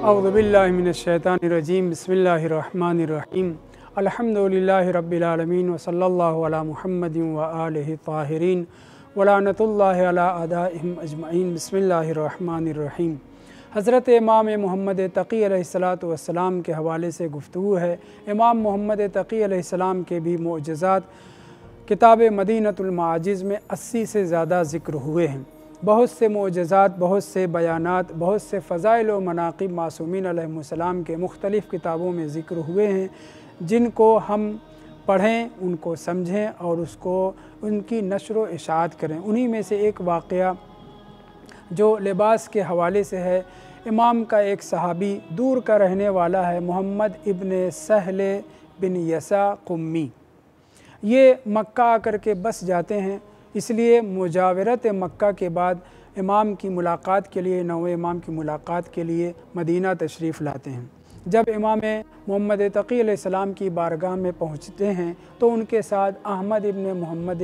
औज़ुबिल्लाहि मिनश्शैतानिर्रजीम बिस्मिल्लाहिर्रहमानिर्रहीम अल्हम्दुलिल्लाहि रब्बिल आलमीन व सल्लल्लाहु अला मुहम्मदिन व आलिहि ताहिरीन व लानतुल्लाहि अला अदाइहिम अजमईन। बिस्मिल्लाहिर्रहमानिर्रहीम। हज़रत इमाम मोहम्मद तक़ी अलैहिस्सलातु वस्सलाम के हवाले से गुफ्तगू है। इमाम मोहम्मद तक़ी अलैहिस्सलाम के भी मोअज़िज़ात किताब मदीनतुल मआजिज़ में 80 से ज़्यादा ज़िक्र हुए हैं। बहुत से मोअज़िज़ात, बहुत से बयानात, बहुत से फ़ज़ाइल व मनाक़िब मासूमीन अलैहिमुस्सलाम के मुख्तलिफ़ किताबों में ज़िक्र हुए हैं, जिनको हम पढ़ें, उनको समझें और उसको उनकी नशर व इशाअत करें। उन्हीं में से एक वाक़या जो लिबास के हवाले से है। इमाम का एक सहाबी दूर का रहने वाला है, मोहम्मद इब्न सहल बिन यसा कुम्मी। ये मक्का आकर के बस जाते हैं, इसलिए मुजावरत मक्का के बाद इमाम की मुलाकात के लिए, नवे इमाम की मुलाकात के लिए मदीना तशरीफ़ लाते हैं। जब इमाम मोहम्मद तक़ी अलैहिस्सलाम की बारगाह में पहुँचते हैं तो उनके साथ अहमद इब्न मोहम्मद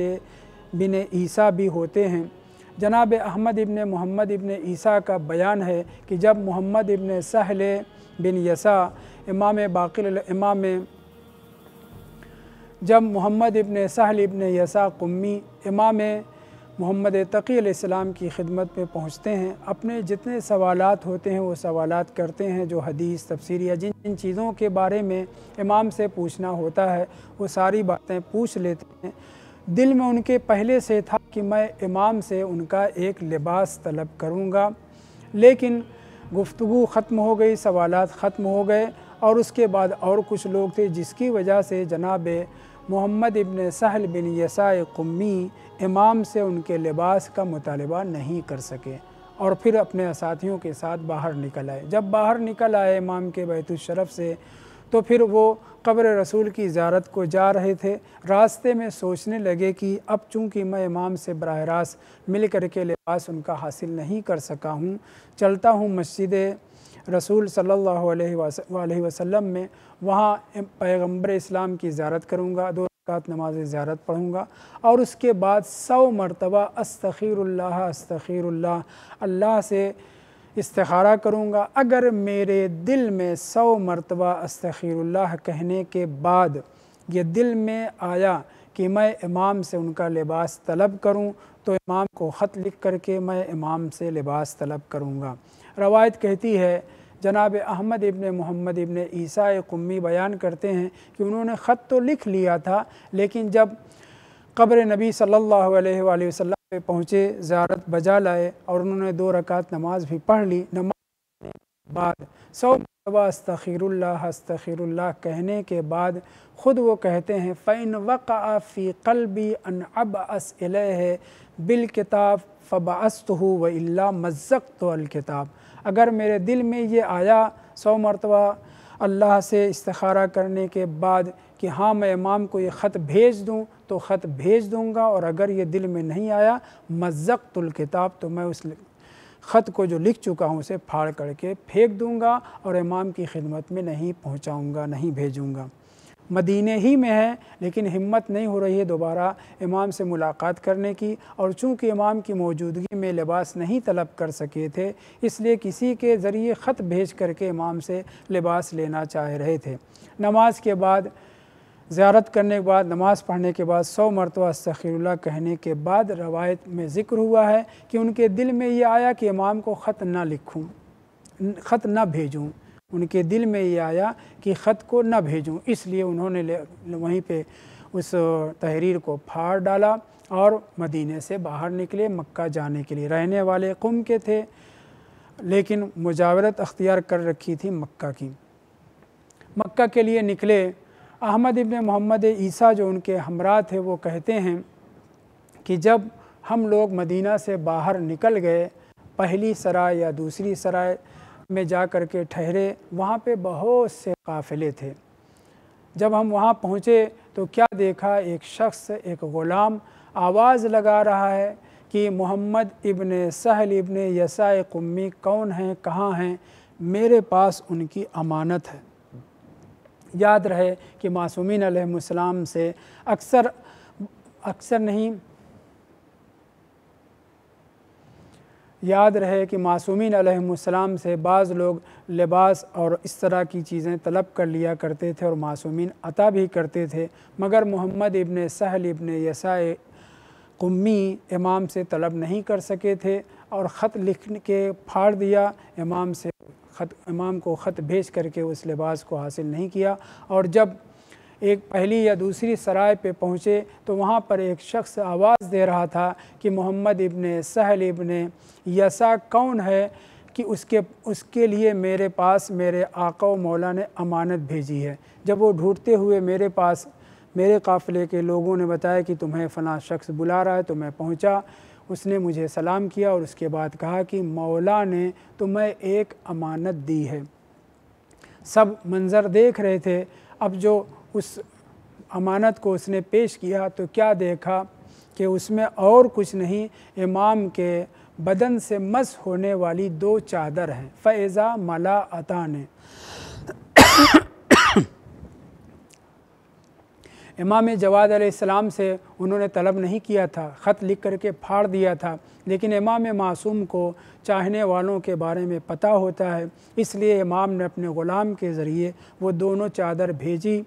बिन ईसा भी होते हैं। जनाब अहमद इब्न मोहम्मद इब्न ईसा का बयान है कि जब मोहम्मद इब्न सहल बिन यसा जब मोहम्मद इब्न सहल इब्न यसा कुम्मी इमाम मोहम्मद तक़ी अलैहिस्सलाम की खिदमत में पहुँचते हैं, अपने जितने सवालात होते हैं वो सवालात करते हैं। जो हदीस, तफसीर या जिन चीज़ों के बारे में इमाम से पूछना होता है वो सारी बातें पूछ लेते हैं। दिल में उनके पहले से था कि मैं इमाम से उनका एक लिबास तलब करूँगा, लेकिन गुफ्तगू ख़त्म हो गई, सवालात ख़त्म हो गए और उसके बाद और कुछ लोग थे, जिसकी वजह से जनाब मोहम्मद इब्न सहल बिन यसा कुम्मी इमाम से उनके लिबास का मुतालबा नहीं कर सके और फिर अपने साथियों के साथ बाहर निकल आए। जब बाहर निकल आए इमाम के बैतुल शरफ से, तो फिर वो कब्र रसूल की ज़ियारत को जा रहे थे। रास्ते में सोचने लगे कि अब चूँकि मैं इमाम से बराह रास्त मिल कर के लिबास उनका हासिल नहीं कर सका हूँ, चलता हूँ मस्जिद रसूल सल्लल्लाहु अलैहि वसल्लम में, वहाँ पैगम्बर इस्लाम की ज़ियारत करूँगा, 2 रकात नमाज ज़ियारत पढ़ूँगा और उसके बाद 100 मरतबा अस्तग़फिरुल्लाह अस्तग़फिरुल्लाह अल्लाह से इस्तिखारा करूँगा। अगर मेरे दिल में 100 मरतबा अस्तग़फिरुल्लाह कहने के बाद ये दिल में आया कि मैं इमाम से उनका लिबास तलब करूँ, तो इमाम को ख़त लिख करके मैं इमाम से लिबास तलब करूँगा। रवायत कहती है, जनाब अहमद इब्न मोहम्मद इब्न ईसा कुम्मी बयान करते हैं कि उन्होंने ख़त तो लिख लिया था, लेकिन जब कब्र नबी सल्लल्लाहु अलैहि वसल्लम पे पहुँचे, ज़ियारत बजा लाए और उन्होंने 2 रकात नमाज भी पढ़ ली। नमाज के बाद 100 मरतबा अस्तग़फिरुल्लाह अस्तग़फिरुल्लाह कहने के बाद ख़ुद वो कहते हैं, फ़इन वक़अ फ़ी क़ल्बी अन अबअस इलैहि बिल किताब फ़बअस्तहु व इल्ला मज़्ज़क़्तु अल किताब। अगर मेरे दिल में ये आया 100 मरतबा अल्लाह से इस्तिखारा करने के बाद कि हाँ मैं इमाम को ये ख़त भेज दूँ, तो ख़त भेज दूँगा, और अगर ये दिल में नहीं आया मज़्ज़क़्तुल किताब, तो मैं उस ख़त को जो लिख चुका हूँ उसे फाड़ करके फेंक दूँगा और इमाम की खिदमत में नहीं पहुँचाऊँगा, नहीं भेजूँगा। मदीने ही में है, लेकिन हिम्मत नहीं हो रही है दोबारा इमाम से मुलाकात करने की, और चूँकि इमाम की मौजूदगी में लिबास नहीं तलब कर सके थे, इसलिए किसी के ज़रिए ख़त भेज करके इमाम से लिबास लेना चाह रहे थे। नमाज के बाद, ज़ियारत करने के बाद, नमाज़ पढ़ने के बाद 100 मरतबा अस्तग़फिरुल्लाह कहने के बाद रवायत में ज़िक्र हुआ है कि उनके दिल में ये आया कि इमाम को ख़त ना लिखूँ, ख़त ना भेजूँ। उनके दिल में ये आया कि ख़त को न भेजूं, इसलिए उन्होंने वहीं पे उस तहरीर को फाड़ डाला और मदीने से बाहर निकले मक्का जाने के लिए। रहने वाले कुम के थे, लेकिन मुजावरत अख्तियार कर रखी थी मक्का की। मक्का के लिए निकले। अहमद इब्न मोहम्मद ईसा जो उनके हमरा थे, वो कहते हैं कि जब हम लोग मदीना से बाहर निकल गए, पहली सराय या दूसरी सराय में जा कर के ठहरे, वहाँ पे बहुत से काफ़िले थे। जब हम वहाँ पहुँचे तो क्या देखा, एक शख्स, एक ग़ुलाम आवाज़ लगा रहा है कि मोहम्मद इब्न सहल इब्न यसा कुम्मी कौन हैं, कहाँ हैं, मेरे पास उनकी अमानत है। याद रहे कि मासूमीन अलैहिमुस्सलाम से अक्सर नहीं, याद रहे कि मासूमीन अलैहिमुस्सलाम से बाज़ लोग लिबास और इस तरह की चीज़ें तलब कर लिया करते थे और मासूमीन अता भी करते थे, मगर मोहम्मद इब्न सहल इब्न यसाए कुम्मी इमाम से तलब नहीं कर सके थे और ख़त लिख के फाड़ दिया। इमाम को ख़त भेज करके उस लिबास को हासिल नहीं किया। और जब एक पहली या दूसरी सराय पे पहुँचे तो वहाँ पर एक शख्स आवाज़ दे रहा था कि मोहम्मद इब्न सहल इब्न यसा कौन है कि उसके लिए मेरे पास मेरे आका व मौला ने अमानत भेजी है। जब वो ढूंढते हुए मेरे पास मेरे काफ़िले के लोगों ने बताया कि तुम्हें फ़लाँ शख्स बुला रहा है, तो मैं पहुँचा। उसने मुझे सलाम किया और उसके बाद कहा कि मौला ने तुम्हें एक अमानत दी है। सब मंज़र देख रहे थे। अब जो उस अमानत को उसने पेश किया तो क्या देखा कि उसमें और कुछ नहीं, इमाम के बदन से मस होने वाली 2 चादर हैं। फ़ैज़ा मला अताने इमाम जवाद अलैहिस्सलाम से उन्होंने तलब नहीं किया था, ख़त लिख करके फाड़ दिया था, लेकिन इमाम मासूम को चाहने वालों के बारे में पता होता है, इसलिए इमाम ने अपने ग़ुलाम के ज़रिए वो दोनों चादर भेजी।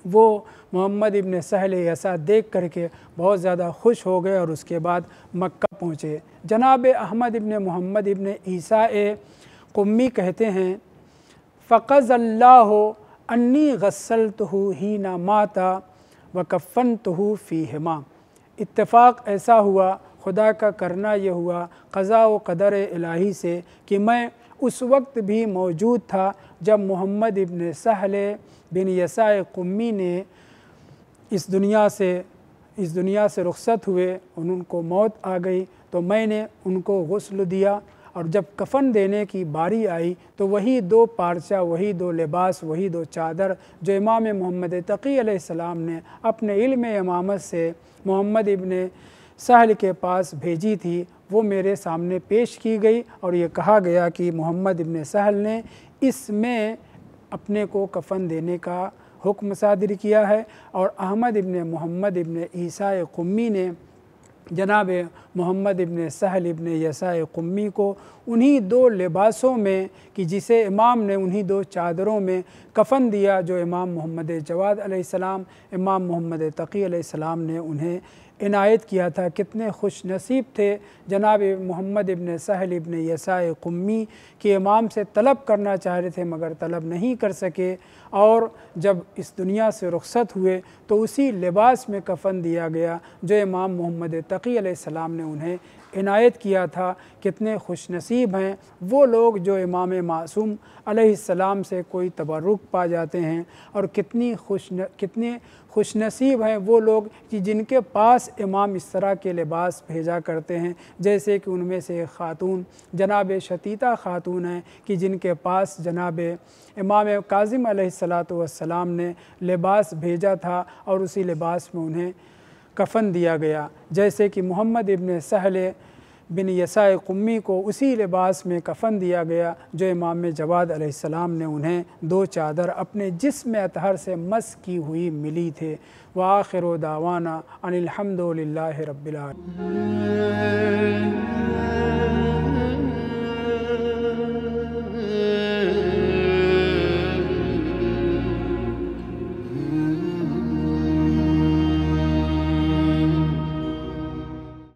वो मोहम्मद इब्न सहल यसा देख करके बहुत ज़्यादा खुश हो गए और उसके बाद मक्का पहुँचे। जनाब अहमद इब्न मोहम्मद इब्न ईसा कुम्मी कहते हैं, फ़क़ज़ल्लाहु अन्नी गस्सलतहु हीना माता व कफ़न्तहु फ़ीहिमा। इत्तेफ़ाक ऐसा हुआ, खुदा का करना यह हुआ क़ज़ा व क़दर इलाही से कि मैं उस वक्त भी मौजूद था जब मोहम्मद इब्न सहल बिन यसा कुम्मी ने इस दुनिया से रुख़्सत हुए, उनको मौत आ गई तो मैंने उनको गुस्ल दिया। और जब कफ़न देने की बारी आई तो वही 2 पारचा, वही 2 लिबास, वही 2 चादर जो इमाम मोहम्मद तक़ी अलैहिस्सलाम ने अपने इल्म इमामत से मोहम्मद इब्न सहल के पास भेजी थी, वो मेरे सामने पेश की गई और ये कहा गया कि मोहम्मद इब्न सहल ने इसमें अपने को कफ़न देने का हुक्म सादिर किया है। और अहमद इब्न मोहम्मद इब्न ईसा कुम्मी ने जनाब मोहम्मद इब्न सहल इब्न यसा कुम्मी को उन्हीं 2 लिबासों में कि जिसे इमाम ने उन्हीं 2 चादरों में कफ़न दिया जो इमाम मोहम्मद जवाद अलैहिस्सलाम, इमाम मोहम्मद तक़ी अलैहिस्सलाम ने उन्हें इनायत किया था। कितने खुश नसीब थे जनाब मोहम्मद इब्न सहल इब्न यसा कुम्मी कि इमाम से तलब करना चाह रहे थे मगर तलब नहीं कर सके, और जब इस दुनिया से रुख़्सत हुए तो उसी लिबास में कफ़न दिया गया जो इमाम मोहम्मद तक़ी अलैहिस्सलाम ने उन्हें इनायत किया था। कितने खुश नसीब हैं वो लोग जो इमाम मासूम अलैहिस्सलाम से कोई तबर्रुक पा जाते हैं, और कितने खुश नसीब हैं वो लोग कि जिनके पास इमाम इस तरह के लिबास भेजा करते हैं। जैसे कि उनमें से एक ख़ातून जनाब शतीता ख़ातून हैं कि जिनके पास जनाब इमाम काज़िम अलैहिस्सलातु वस्सलाम ने लिबास भेजा था और उसी लिबास में उन्हें कफ़न दिया गया। जैसे कि मोहम्मद इब्न सहल बिन यसा कुम्मी को उसी लिबास में कफ़न दिया गया जो इमाम जवाद अलैहिस्सलाम ने उन्हें 2 चादर अपने जिस्म अतहर से मस की हुई मिली थे। व आखिरु दावाना अनिल हम्दुलिल्लाहि रब्बिल आलमीन।